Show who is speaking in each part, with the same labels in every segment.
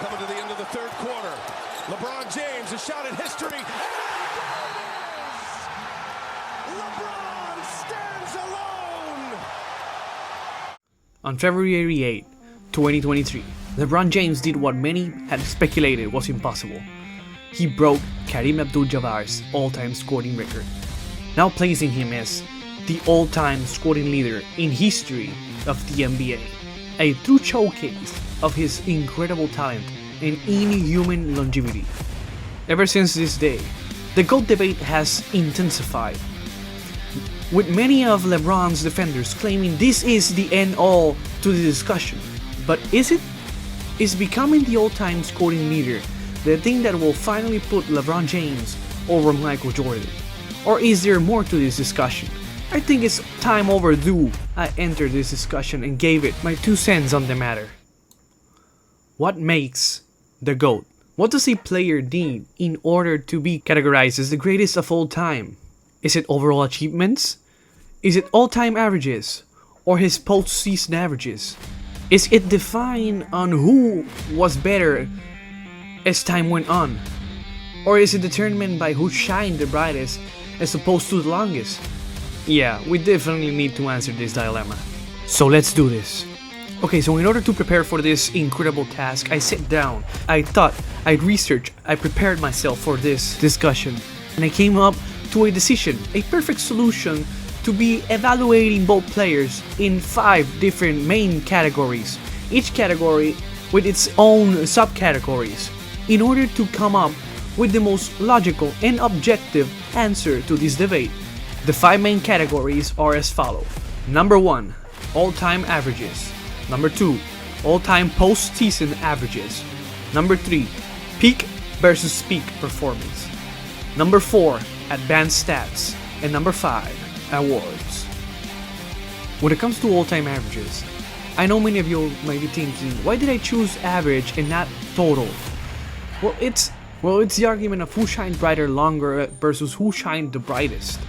Speaker 1: Coming to the end of the third quarter. LeBron James, a shot at history. LeBron stands alone.
Speaker 2: On February 8, 2023, LeBron James did what many had speculated was impossible. He broke Kareem Abdul-Jabbar's all-time scoring record, now placing him as the all-time scoring leader in history of the NBA. A true showcase of his incredible talent and inhuman longevity. Ever since this day, the GOAT debate has intensified, with many of LeBron's defenders claiming this is the end-all to the discussion. But is it? Is becoming the all-time scoring leader the thing that will finally put LeBron James over Michael Jordan? Or is there more to this discussion? I think it's time overdue I entered this discussion and gave it my 2 cents on the matter. What makes the GOAT? What does a player need in order to be categorized as the greatest of all time? Is it overall achievements? Is it all-time averages? Or his postseason averages? Is it defined on who was better as time went on? Or is it determined by who shined the brightest as opposed to the longest? Yeah, we definitely need to answer this dilemma. So let's do this. Okay, so in order to prepare for this incredible task, I sat down, I thought, I researched, I prepared myself for this discussion, and I came up to a decision, a perfect solution to be evaluating both players in 5 different main categories, each category with its own subcategories, in order to come up with the most logical and objective answer to this debate. The 5 main categories are as follows. Number 1, all-time averages. Number 2, all-time postseason averages. Number 3, peak versus peak performance. Number 4, advanced stats. And number 5, awards. When it comes to all-time averages, I know many of you might be thinking, why did I choose average and not total? Well, it's the argument of who shined brighter longer versus who shined the brightest.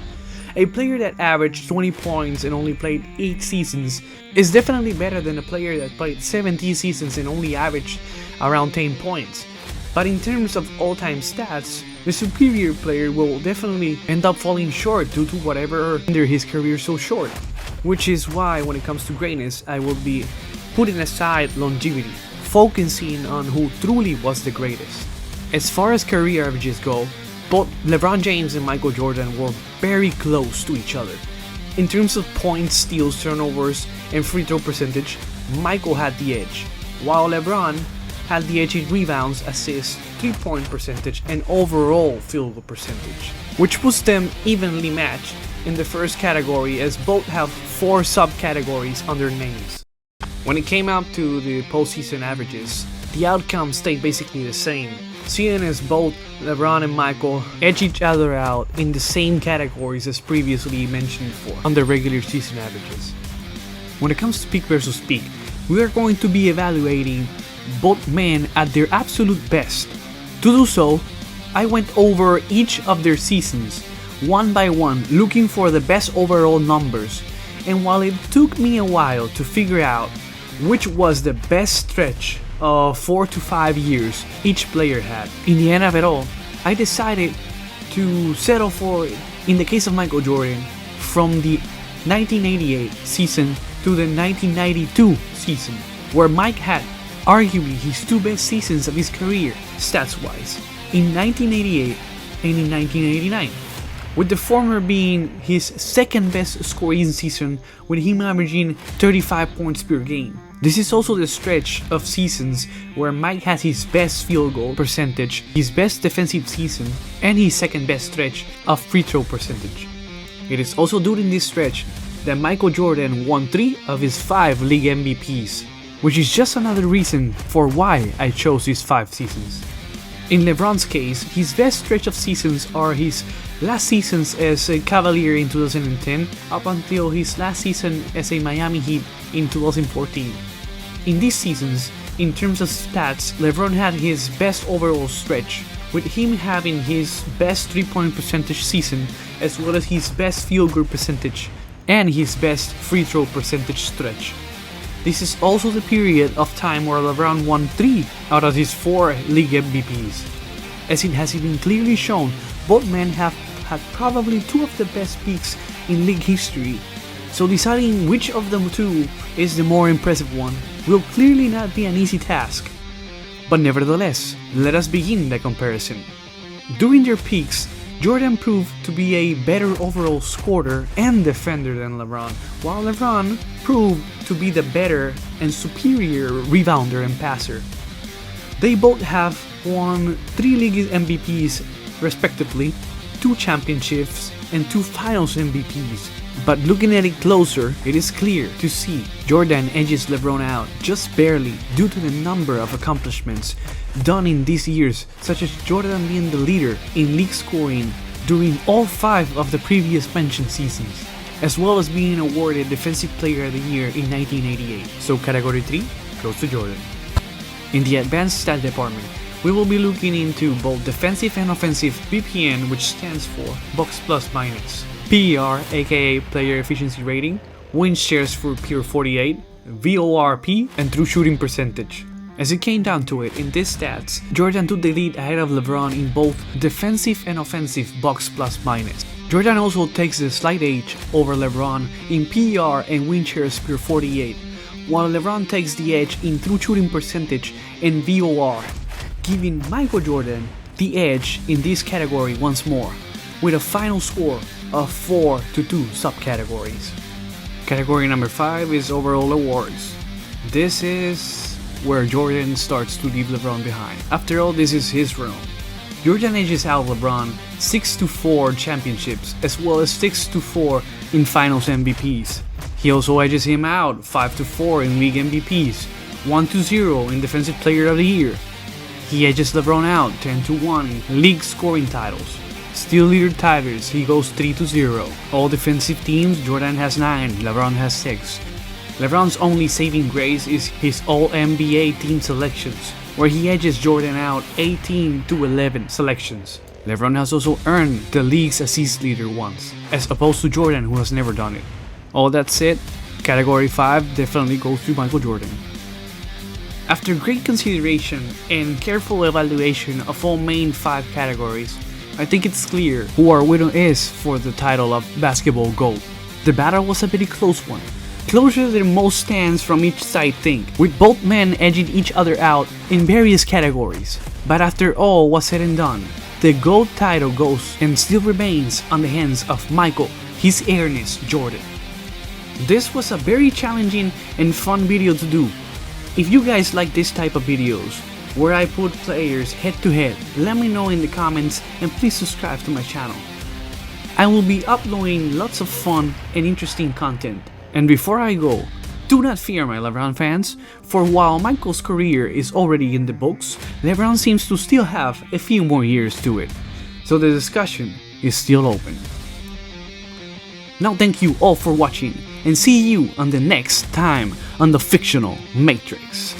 Speaker 2: A player that averaged 20 points and only played 8 seasons is definitely better than a player that played 17 seasons and only averaged around 10 points. But in terms of all-time stats, the superior player will definitely end up falling short due to whatever rendered his career so short. Which is why when it comes to greatness, I will be putting aside longevity, focusing on who truly was the greatest. As far as career averages go, both LeBron James and Michael Jordan were very close to each other. In terms of points, steals, turnovers, and free throw percentage, Michael had the edge, while LeBron had the edge in rebounds, assists, 3-point percentage, and overall field goal percentage, which puts them evenly matched in the first category, as both have 4 subcategories under names. When it came out to the postseason averages, the outcome stayed basically the same, seeing as both LeBron and Michael edge each other out in the same categories as previously mentioned before, under regular season averages. When it comes to peak versus peak, we are going to be evaluating both men at their absolute best. To do so, I went over each of their seasons, one by one, looking for the best overall numbers, and while it took me a while to figure out which was the best stretch of 4 to 5 years each player had, in the end of it all, I decided to settle for, in the case of Michael Jordan, from the 1988 season to the 1992 season, where Mike had arguably his 2 best seasons of his career, stats-wise, in 1988 and in 1989, with the former being his second best scoring season, with him averaging 35 points per game. This is also the stretch of seasons where Mike has his best field goal percentage, his best defensive season, and his second best stretch of free throw percentage. It is also during this stretch that Michael Jordan won 3 of his 5 league MVPs, which is just another reason for why I chose these 5 seasons. In LeBron's case, his best stretch of seasons are his last seasons as a Cavalier in 2010 up until his last season as a Miami Heat in 2014. In these seasons, in terms of stats, LeBron had his best overall stretch, with him having his best 3-point percentage season as well as his best field goal percentage and his best free throw percentage stretch. This is also the period of time where LeBron won 3 out of his 4 league MVPs. As it has been clearly shown, both men have had probably 2 of the best peaks in league history, so deciding which of the 2 is the more impressive one will clearly not be an easy task. But nevertheless, let us begin the comparison. During their peaks, Jordan proved to be a better overall scorer and defender than LeBron, while LeBron proved to be the better and superior rebounder and passer. They both have won 3 league MVPs respectively, 2 championships, and 2 finals MVPs. But looking at it closer, it is clear to see Jordan edges LeBron out just barely due to the number of accomplishments done in these years, such as Jordan being the leader in league scoring during all 5 of the previous mentioned seasons, as well as being awarded Defensive Player of the Year in 1988. So category 3 goes to Jordan. In the advanced stat department, we will be looking into both defensive and offensive BPN, which stands for box plus minus, PER aka player efficiency rating, win shares for pure 48, VORP, and true shooting percentage. As it came down to it, in these stats, Jordan took the lead ahead of LeBron in both defensive and offensive box plus minus. Jordan also takes the slight edge over LeBron in PER and win shares per 48, while LeBron takes the edge in true shooting percentage and VOR, giving Michael Jordan the edge in this category once more, with a final score of 4-2 subcategories. Category number 5 is overall awards. This is where Jordan starts to leave LeBron behind. After all, this is his realm. Jordan edges out LeBron 6-4 championships as well as 6-4 in finals MVPs. He also edges him out 5-4 in league MVPs, 1-0 in defensive player of the year. He edges LeBron out 10-1 in league scoring titles. Still leader titles, he goes 3-0. All defensive teams, Jordan has 9, LeBron has 6. LeBron's only saving grace is his All-NBA team selections, where he edges Jordan out 18-11 selections. LeBron has also earned the league's assist leader once, as opposed to Jordan, who has never done it. All that said, category 5 definitely goes to Michael Jordan. After great consideration and careful evaluation of all main 5 categories, I think it's clear who our winner is for the title of Basketball GOAT. The battle was a pretty close one, closer than most stands from each side think, with both men edging each other out in various categories. But after all was said and done, the GOAT title goes and still remains on the hands of Michael, His Airness Jordan. This was a very challenging and fun video to do. If you guys like this type of videos, where I put players head to head, let me know in the comments and please subscribe to my channel. I will be uploading lots of fun and interesting content. And before I go, do not fear my LeBron fans, for while Michael's career is already in the books, LeBron seems to still have a few more years to it. So the discussion is still open. Now thank you all for watching and see you on the next time on the Fictional Matrix.